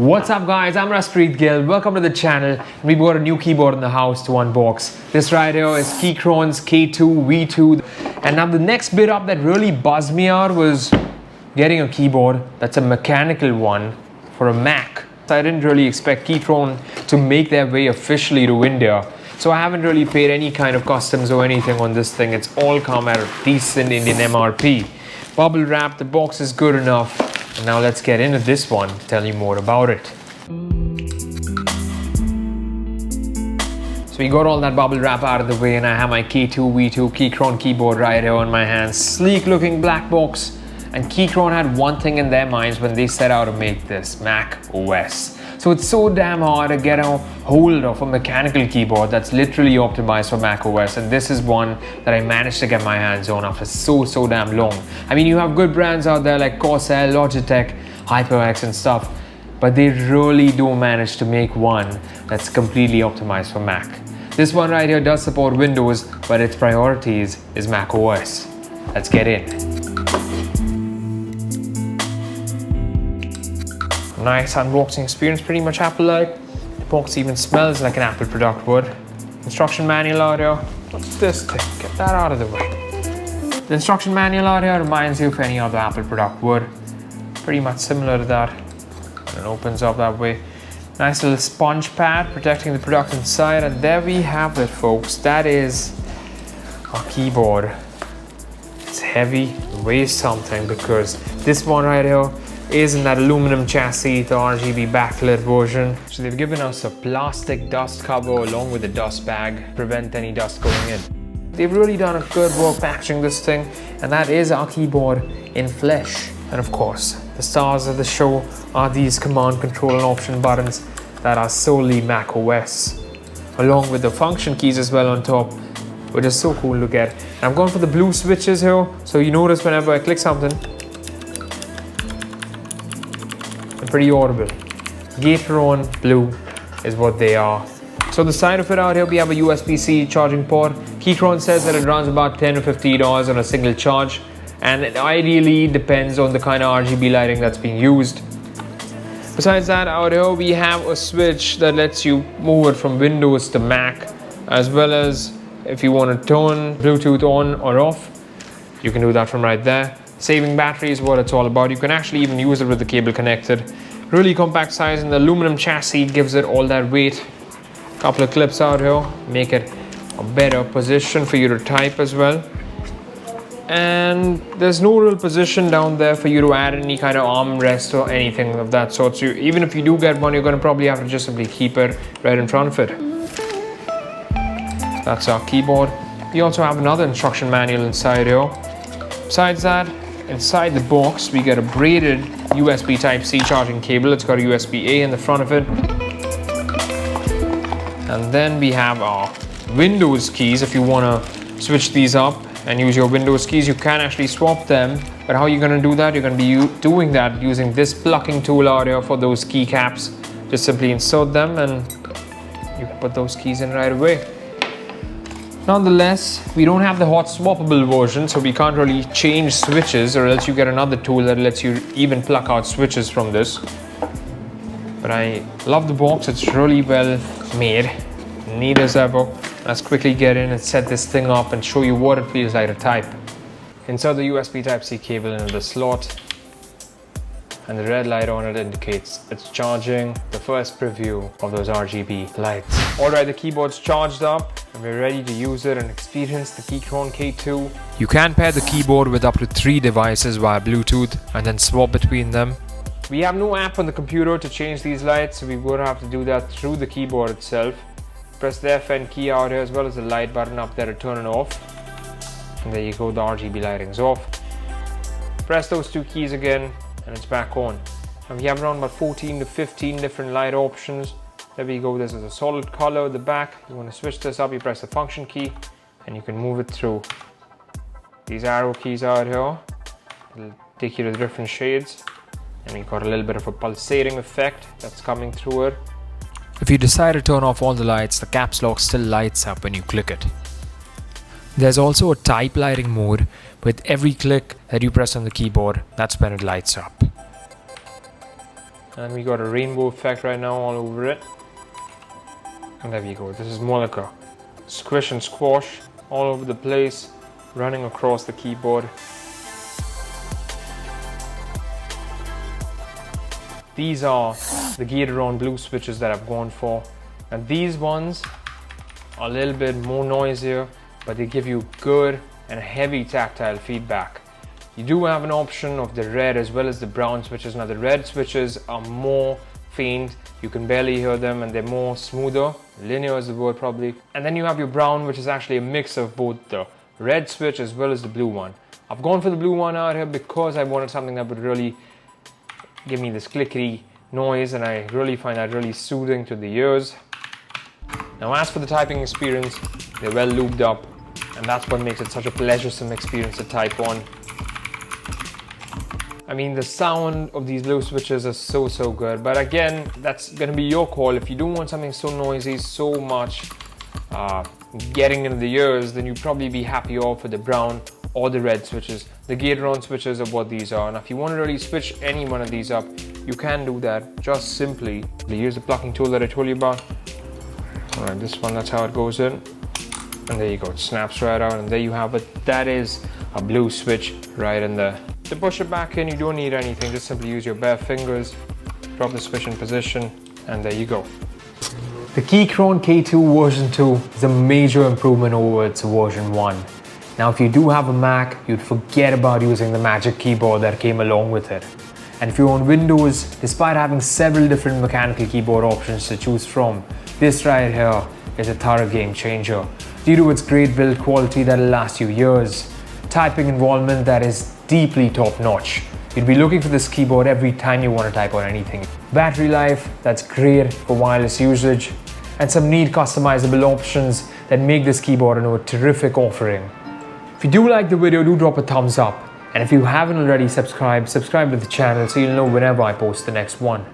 What's up guys, I'm Raspreet Gill, welcome to the channel. We've got a new keyboard in the house to unbox. This right here is Keychron's K2 V2. And now the next bit up that really buzzed me out was getting a keyboard that's a mechanical one for a Mac. I didn't really expect Keychron to make their way officially to India. So I haven't really paid any kind of customs or anything on this thing. It's all come at a decent Indian MRP. Bubble wrap, the box is good enough. And now let's get into this one, tell you more about it. So we got all that bubble wrap out of the way and I have my K2 V2 Keychron keyboard right here on my hands. Sleek looking black box. And Keychron had one thing in their minds when they set out to make this, Mac OS. So it's so damn hard to get a hold of a mechanical keyboard that's literally optimized for Mac OS, and this is one that I managed to get my hands on after so damn long. I mean, you have good brands out there like Corsair, Logitech, HyperX and stuff, but they really do manage to make one that's completely optimized for Mac. This one right here does support Windows, but its priorities is Mac OS. Let's get in. Nice unboxing experience, pretty much Apple-like. The box even smells like an Apple product would. Instruction manual out here. What's this thing? Get that out of the way. The instruction manual out here reminds you of any other Apple product would. Pretty much similar to that. And it opens up that way. Nice little sponge pad protecting the product inside. And there we have it, folks. That is our keyboard. It's heavy, it weighs something because this one right here is in that aluminum chassis, the RGB backlit version. So they've given us a plastic dust cover along with a dust bag to prevent any dust going in. They've really done a good work packaging this thing, and that is our keyboard in flesh. And of course, the stars of the show are these command, control and option buttons that are solely Mac OS, along with the function keys as well on top, which is so cool to get. And I'm going for the blue switches here, so you notice whenever I click something, pretty audible. Keychron blue is what they are. So the side of it out here, we have a USB-C charging port. Keychron says that it runs about $10 to $50 on a single charge, and it ideally depends on the kind of RGB lighting that's being used. Besides that, out here we have a switch that lets you move it from Windows to Mac, as well as if you want to turn Bluetooth on or off, you can do that from right there. Saving battery is what it's all about. You can actually even use it with the cable connected. Really compact size, and the aluminum chassis gives it all that weight. Couple of clips out here make it a better position for you to type as well. And there's no real position down there for you to add any kind of armrest or anything of that sort. So even if you do get one, you're going to probably have to just simply keep it right in front of it. That's our keyboard. We also have another instruction manual inside here. Besides that, inside the box, we get a braided USB Type-C charging cable. It's got a USB-A in the front of it. And then we have our Windows keys. If you want to switch these up and use your Windows keys, you can actually swap them. But how are you going to do that? You're going to be doing that using this plucking tool out here for those keycaps. Just simply insert them and you can put those keys in right away. Nonetheless, we don't have the hot swappable version, so we can't really change switches, or else you get another tool that lets you even pluck out switches from this. But I love the box, it's really well made, neat as ever. Let's quickly get in and set this thing up and show you what it feels like to type. Insert the USB Type-C cable into the slot, and the red light on it indicates it's charging. The first preview of those RGB lights. Alright, the keyboard's charged up and we're ready to use it and experience the Keychron K2. You can pair the keyboard with up to 3 devices via Bluetooth and then swap between them. We have no app on the computer to change these lights, so we're going to have to do that through the keyboard itself. Press the FN key out here as well as the light button up there to turn it off. And there you go, the RGB lighting's off. Press those 2 keys again and it's back on. And we have around about 14 to 15 different light options. There we go, this is a solid color at the back. You want to switch this up, you press the function key and you can move it through. These arrow keys out here will take you to the different shades, and we've got a little bit of a pulsating effect that's coming through it. If you decide to turn off all the lights, the caps lock still lights up when you click it. There's also a type lighting mode. With every click that you press on the keyboard, that's when it lights up. And we got a rainbow effect right now all over it. And there we go. This is more like a squish and squash all over the place, running across the keyboard. These are the Keychron blue switches that I've gone for. And these ones are a little bit more noisier, but they give you good and heavy tactile feedback. You do have an option of the red as well as the brown switches. Now the red switches are more faint, you can barely hear them, and they're more smoother, linear is the word probably. And then you have your brown, which is actually a mix of both the red switch as well as the blue one. I've gone for the blue one out here because I wanted something that would really give me this clicky noise, and I really find that really soothing to the ears. Now as for the typing experience, they're well lubed up, and that's what makes it such a pleasuresome experience to type on. I mean, the sound of these blue switches is so good, but again, that's gonna be your call. If you don't want something so noisy, so much getting into the ears, then you'd probably be happy off with the brown or the red switches. The Keychron switches are what these are. And if you want to really switch any one of these up, you can do that just simply. Use the plucking tool that I told you about. All right, this one, that's how it goes in. And there you go, it snaps right out, and there you have it. That is a blue switch right in there. To push it back in, you don't need anything, just simply use your bare fingers, drop the switch in position, and there you go. The Keychron K2 version 2 is a major improvement over its version 1. Now if you do have a Mac, you'd forget about using the magic keyboard that came along with it. And if you're on Windows, despite having several different mechanical keyboard options to choose from, this right here is a thorough game changer due to its great build quality that'll last you years, typing involvement that is deeply top-notch. You'd be looking for this keyboard every time you want to type on anything. Battery life that's great for wireless usage, and some neat customizable options that make this keyboard into a terrific offering. If you do like the video, do drop a thumbs up. And if you haven't already subscribed to the channel so you'll know whenever I post the next one.